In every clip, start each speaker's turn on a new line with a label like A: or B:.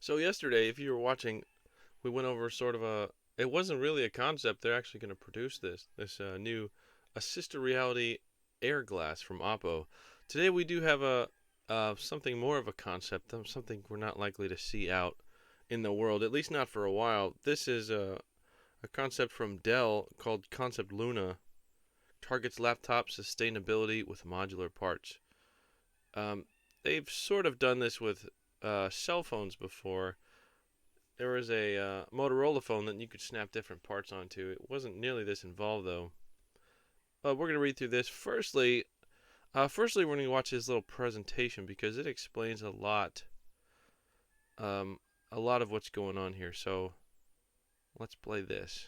A: So yesterday, if you were watching, we went over sort of a. It wasn't really a concept. They're actually going to produce this new assisted reality air glass from Oppo. Today we do have a something more of a concept, something we're not likely to see out in the world, at least not for a while. This is a concept from Dell called Concept Luna. Targets laptop sustainability with modular parts. Um, they've sort of done this with cell phones before. There was a Motorola phone that you could snap different parts onto. It wasn't nearly this involved though. We're gonna read through this. Firstly, we're gonna watch his little presentation because it explains um, a lot of what's going on here. So let's play this.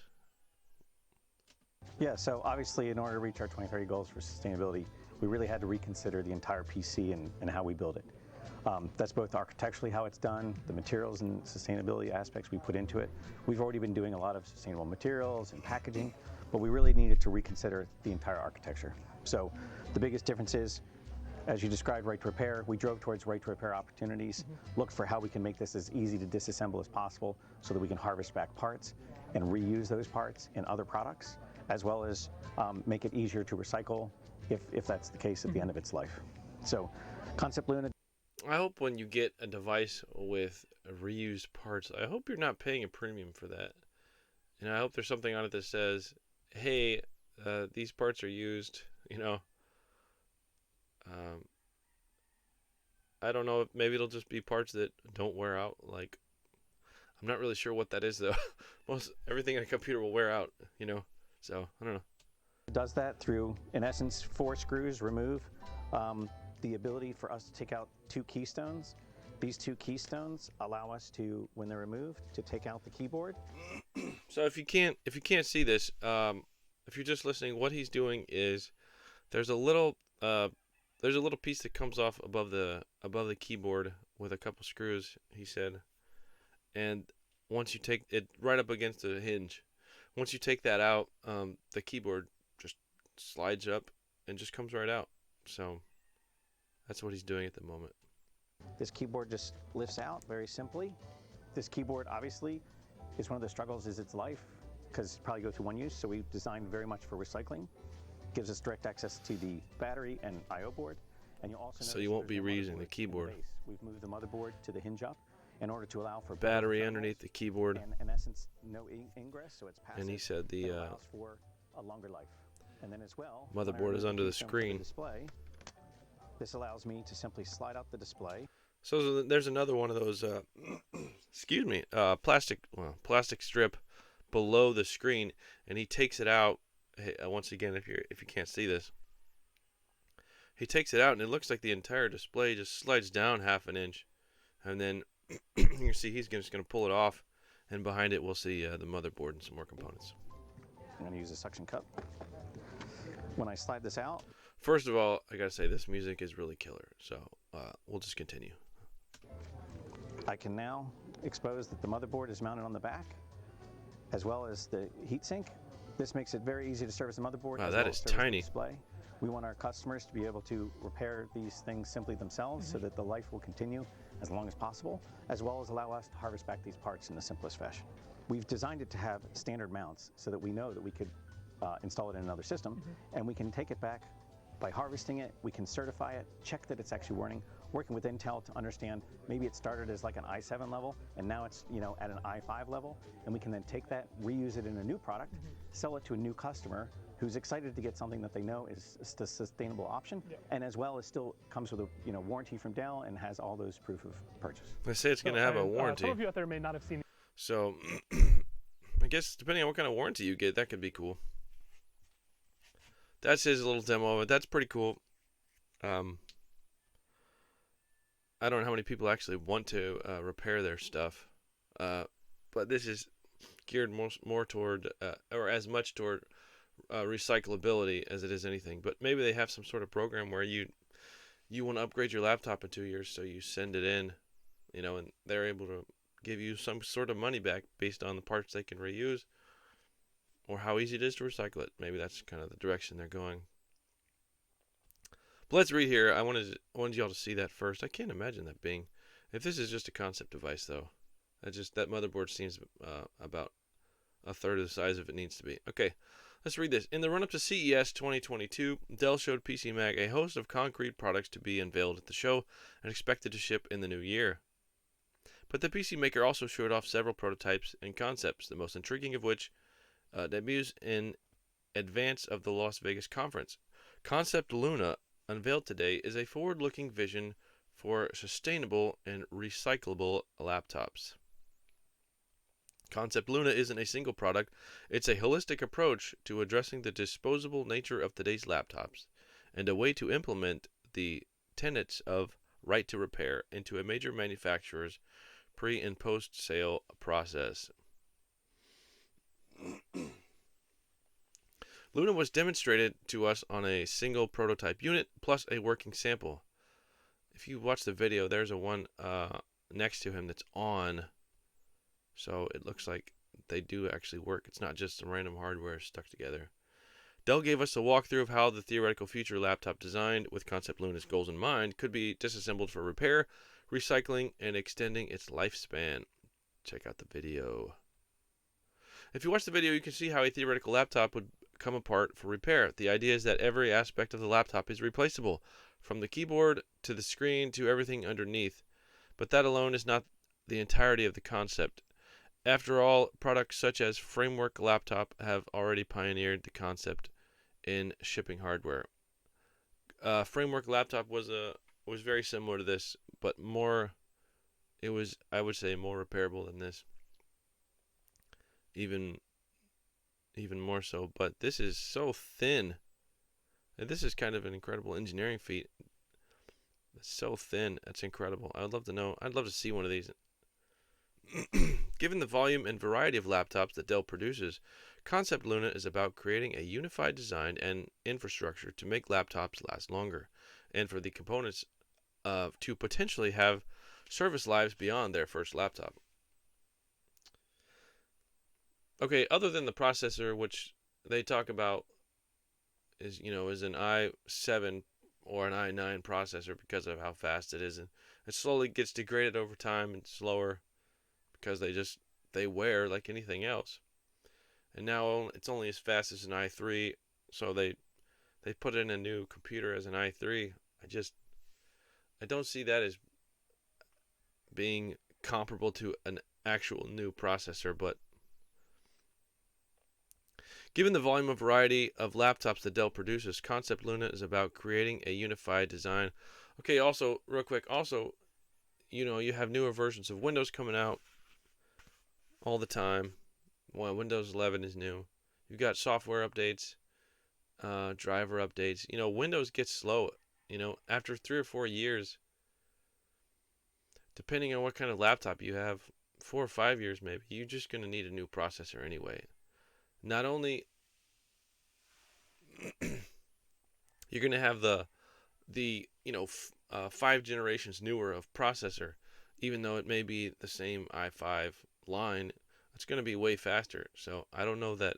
B: Yeah, so obviously in order to reach our 2030 goals for sustainability, we really had to reconsider the entire PC and how we build it. That's both architecturally how it's done, the materials and sustainability aspects we put into it. We've already been doing a lot of sustainable materials and packaging, but we really needed to reconsider the entire architecture. So the biggest difference is, as you described, right to repair, we drove towards right to repair opportunities, looked for how we can make this as easy to disassemble as possible so that we can harvest back parts and reuse those parts in other products, as well as make it easier to recycle if that's the case at the end of its life. So Concept Luna.
A: I hope when you get a device with reused parts, I hope you're not paying a premium for that. And I hope there's something on it that says, "Hey, these parts are used." You know, um, I don't know. Maybe it'll just be parts that don't wear out. Like, I'm not really sure what that is though. Most everything in a computer will wear out. You know, so I don't know.
B: Does that through, in essence, 4 screws remove the ability for us to take out 2 keystones. These 2 keystones allow us to, when they're removed, to take out the keyboard.
A: So if you can't see this, if you're just listening, what he's doing is there's a little piece that comes off above the keyboard with a couple screws. He said, and once you take it right up against the hinge, once you take that out, the keyboard just slides up and just comes right out. So that's what he's doing at the moment.
B: This keyboard just lifts out very simply. This keyboard obviously is one of the struggles is its life because it probably go through one use. So we've designed very much for recycling. Gives us direct access to the battery and I/O board. And you'll also
A: so you won't be reusing the keyboard.
B: We've moved the motherboard to the hinge up in order to allow for
A: battery underneath the keyboard.
B: And in essence, no ingress, so it's passive.
A: And he said the
B: allows for a longer life. And then as well,
A: motherboard is under the screen.
B: Display, this allows me to simply slide out the display.
A: So there's another one of those, excuse me, plastic strip below the screen, and he takes it out. Hey, once again, if you can't see this, he takes it out, and it looks like the entire display just slides down half an inch, and then you can see he's just going to pull it off, and behind it we'll see the motherboard and some more components.
B: I'm going to use a suction cup. When I slide this out,
A: first of all, I gotta say this music is really killer. So we'll just continue.
B: I can now expose that the motherboard is mounted on the back, as well as the heatsink. This makes it very easy to service the motherboard.
A: Wow, that is tiny.
B: Display. We want our customers to be able to repair these things simply themselves so that the life will continue as long as possible, as well as allow us to harvest back these parts in the simplest fashion. We've designed it to have standard mounts so that we know that we could install it in another system, and we can take it back by harvesting it. We can certify it, check that it's actually working with Intel to understand maybe it started as like an i7 level and now it's at an i5 level, and we can then take that, reuse it in a new product, sell it to a new customer who's excited to get something that they know is a sustainable option, and as well as still comes with a warranty from Dell and has all those proof of purchase.
A: They say it's going to have a warranty.
C: Some of you out there may not have seen.
A: So I guess depending on what kind of warranty you get, that could be cool. That's his little demo of it. That's pretty cool. I don't know how many people actually want to repair their stuff, but this is geared more toward, or as much toward recyclability as it is anything. But maybe they have some sort of program where you want to upgrade your laptop in 2 years, so you send it in, and they're able to give you some sort of money back based on the parts they can reuse, or how easy it is to recycle it. Maybe that's kind of the direction they're going. But let's read here. I wanted y'all to see that first. I can't imagine that being, if this is just a concept device though, That motherboard seems about a third of the size of it needs to be. Okay, let's read this. In the run-up to CES 2022, Dell showed PC Mag a host of concrete products to be unveiled at the show and expected to ship in the new year. But the PC maker also showed off several prototypes and concepts, the most intriguing of which debuts in advance of the Las Vegas conference. Concept Luna, unveiled today, is a forward-looking vision for sustainable and recyclable laptops. Concept Luna isn't a single product, it's a holistic approach to addressing the disposable nature of today's laptops, and a way to implement the tenets of right to repair into a major manufacturer's pre and post sale process. Luna was demonstrated to us on a single prototype unit plus a working sample. If you watch the video, there's a one next to him that's on, so it looks like they do actually work. It's not just some random hardware stuck together. Dell gave us a walkthrough of how the theoretical future laptop designed with Concept Luna's goals in mind could be disassembled for repair, recycling, and extending its lifespan. Check out the video. If you watch the video, you can see how a theoretical laptop would come apart for repair. The idea is that every aspect of the laptop is replaceable, from the keyboard to the screen to everything underneath. But that alone is not the entirety of the concept. After all, products such as Framework Laptop have already pioneered the concept in shipping hardware. Framework Laptop was very similar to this, but more. It was, I would say, more repairable than this. Even more so. But this is so thin. And this is kind of an incredible engineering feat. It's so thin. That's incredible. I'd love to know. I'd love to see one of these. Given the volume and variety of laptops that Dell produces, Concept Luna is about creating a unified design and infrastructure to make laptops last longer, and for the components to potentially have service lives beyond their first laptop. Okay, other than the processor, which they talk about is an i7 or an i9 processor because of how fast it is, and it slowly gets degraded over time and slower because they wear like anything else. And now it's only as fast as an i3, so they put in a new computer as an i3. I don't see that as being comparable to an actual new processor, but given the volume and variety of laptops that Dell produces, Concept Luna is about creating a unified design. Okay, also, real quick, you have newer versions of Windows coming out all the time. Well, Windows 11 is new. You've got software updates, driver updates. Windows gets slow. After 3 or 4 years, depending on what kind of laptop you have, 4 or 5 years maybe, you're just going to need a new processor anyway. Not only you're going to have the 5 generations newer of processor, even though it may be the same i5 line, it's going to be way faster. So I don't know that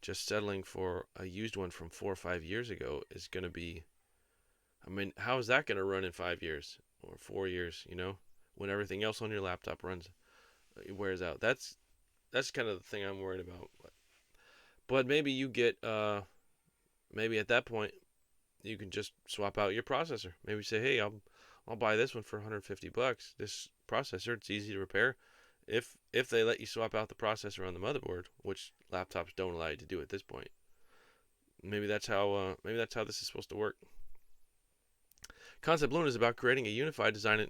A: just settling for a used one from 4 or 5 years ago is going to be. I mean, how is that going to run in 5 years or 4 years? When everything else on your laptop wears out. That's kind of the thing I'm worried about. But maybe you get maybe at that point you can just swap out your processor. Maybe say, hey, I'll buy this one for $150. This processor, it's easy to repair. If they let you swap out the processor on the motherboard, which laptops don't allow you to do at this point. Maybe that's how this is supposed to work. Concept Luna is about creating a unified design.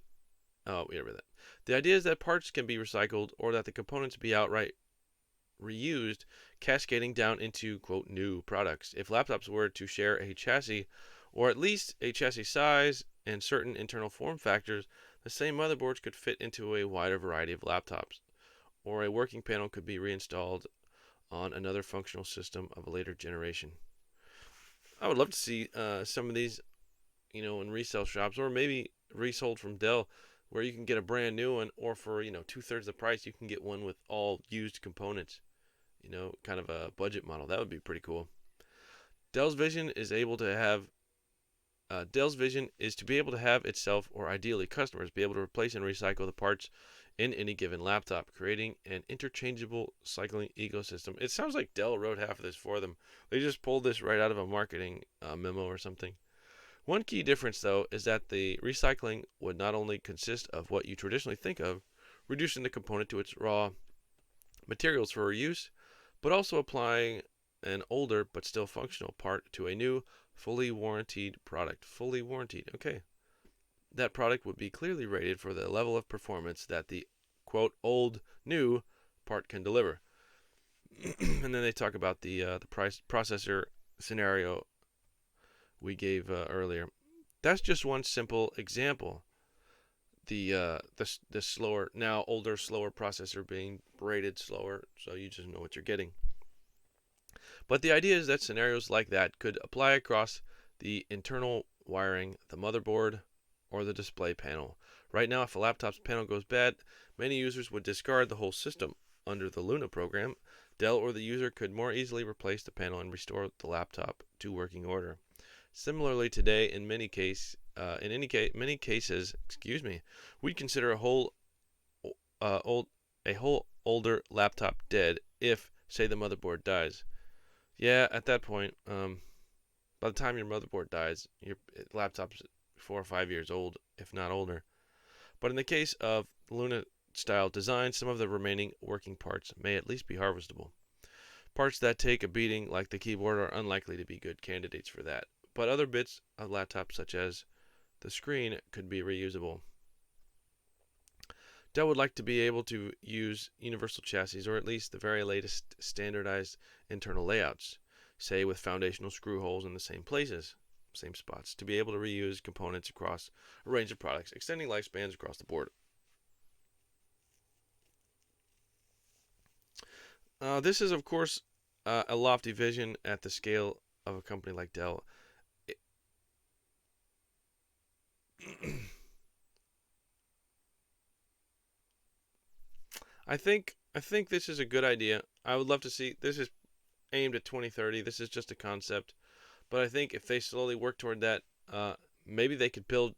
A: We read that. The idea is that parts can be recycled or that the components be outright reused, cascading down into, quote, new products. If laptops were to share a chassis, or at least a chassis size and certain internal form factors, the same motherboards could fit into a wider variety of laptops, or a working panel could be reinstalled on another functional system of a later generation. I would love to see some of these, in resale shops, or maybe resold from Dell, where you can get a brand new one, or for 2/3 the price, you can get one with all used components. Kind of a budget model. That would be pretty cool. Dell's vision is able to have Dell's vision is to be able to have itself, or ideally customers, be able to replace and recycle the parts in any given laptop, creating an interchangeable cycling ecosystem. It sounds like Dell wrote half of this for them. They just pulled this right out of a marketing memo or something. One key difference, though, is that the recycling would not only consist of what you traditionally think of, reducing the component to its raw materials for reuse, but also applying an older but still functional part to a new, fully warranted product. Fully warranted. Okay. That product would be clearly rated for the level of performance that the quote old new part can deliver. And then they talk about the price processor scenario we gave earlier. That's just one simple example. The slower, now older, slower processor being rated slower, so you just know what you're getting. But the idea is that scenarios like that could apply across the internal wiring, the motherboard, or the display panel. Right now, if a laptop's panel goes bad, many users would discard the whole system. Under the Luna program, Dell or the user could more easily replace the panel and restore the laptop to working order. Similarly, today, in many cases, we consider a whole older laptop dead if, say, the motherboard dies. Yeah, at that point, by the time your motherboard dies, your laptop's 4 or 5 years old, if not older. But in the case of Luna-style design, some of the remaining working parts may at least be harvestable. Parts that take a beating, like the keyboard, are unlikely to be good candidates for that. But other bits of laptops, such as the screen, could be reusable. Dell would like to be able to use universal chassis, or at least the very latest standardized internal layouts, say with foundational screw holes in the same places, same spots, to be able to reuse components across a range of products, extending lifespans across the board. This is, of course, a lofty vision at the scale of a company like Dell. I think this is a good idea. I would love to see this is aimed at 2030. This is just a concept, but I think if they slowly work toward that, maybe they could build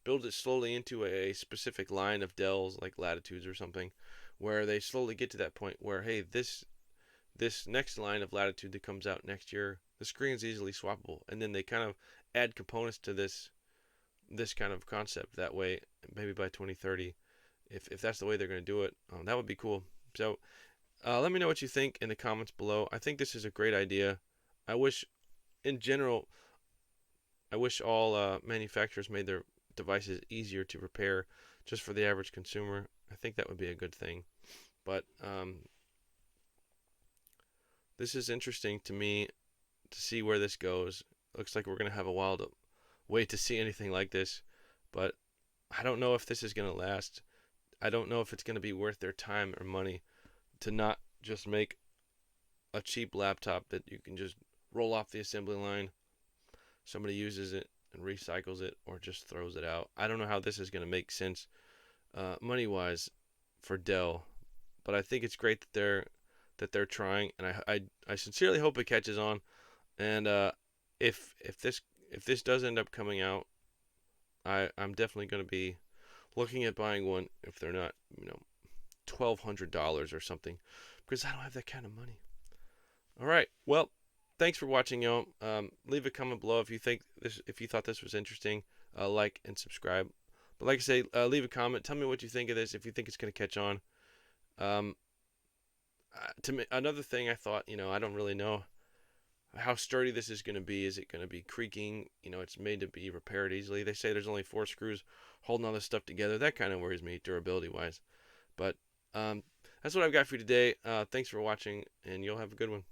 A: it slowly into a specific line of Dells, like Latitudes or something, where they slowly get to that point where, hey, this next line of Latitude that comes out next year, the screen's easily swappable, and then they kind of add components to this kind of concept. That way, maybe by 2030, if that's the way they're going to do it, that would be cool. So let me know what you think in the comments below. I think this is a great idea. I wish, in general, I wish all manufacturers made their devices easier to repair just for the average consumer. I think that would be a good thing. But this is interesting to me to see where this goes. Looks like we're going to have a while to wait to see anything like this. But I don't know if this is going to last. I don't know if it's going to be worth their time or money to not just make a cheap laptop that you can just roll off the assembly line. Somebody uses it and recycles it or just throws it out. I don't know how this is going to make sense money-wise for Dell, but I think it's great that they're trying, and I sincerely hope it catches on. And if this does end up coming out, I'm definitely going to be looking at buying one if they're not $1,200 or something, because I don't have that kind of money. All right, well, thanks for watching, y'all. Leave a comment below if you thought this was interesting. Like and subscribe. But like I say, leave a comment. Tell me what you think of this. If you think it's going to catch on. To me, another thing I thought, I don't really know how sturdy this is going to be. Is it going to be creaking? It's made to be repaired easily. They say there's only 4 screws holding all this stuff together. That kind of worries me, durability wise. But that's what I've got for you today. Thanks for watching, and you'll have a good one.